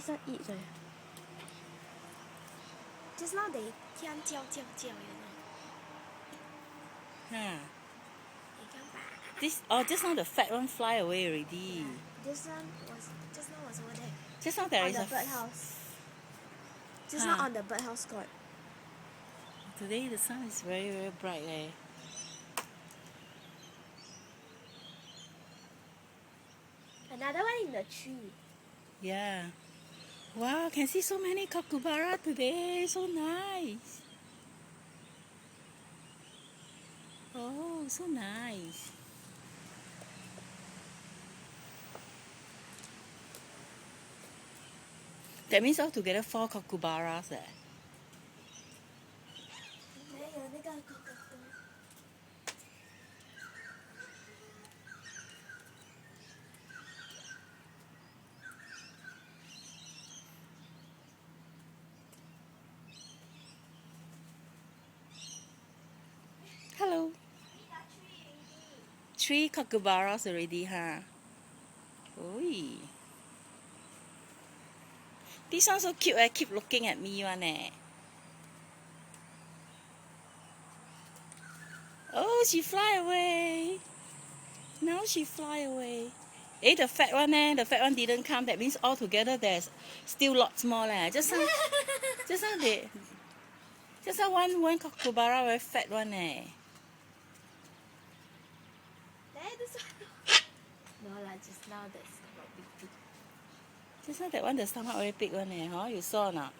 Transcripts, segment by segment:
Just not eat. Just now they 这样叫, you know. Huh. They come back. Just now the fat one fly away already. Yeah. Just now was over there. Just now there on is the a birdhouse. Just now on the birdhouse court. Today the sun is very, very bright. Another one in the tree. Yeah. Wow, can see so many Kookaburra today. So nice. Oh, so nice. That means altogether 4 Kookaburras. 没有那个 Cockatoo. Hello. 3 Kookaburras already, huh? Oi. This one so cute, keep looking at me one. Oh, she fly away. Now she fly away. The fat one the fat one didn't come. That means altogether there's still lots more. Just now one Kookaburra very fat one. There, this one. No lah, just now that's not big. Just now that one the stomach very big one huh? You saw or not?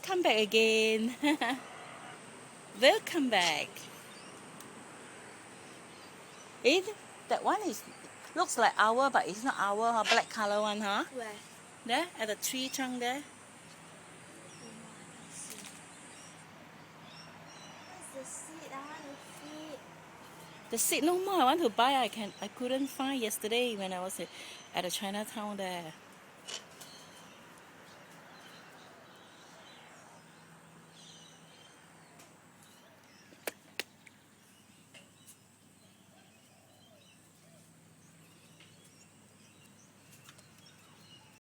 Come back again. Welcome back. That one looks like owl, but it's not owl, huh? Black color one, huh? Where? There, at the tree trunk there. Where's the seed? I want the seed. The seed no more. I want to buy. I couldn't find yesterday when I was at the Chinatown there.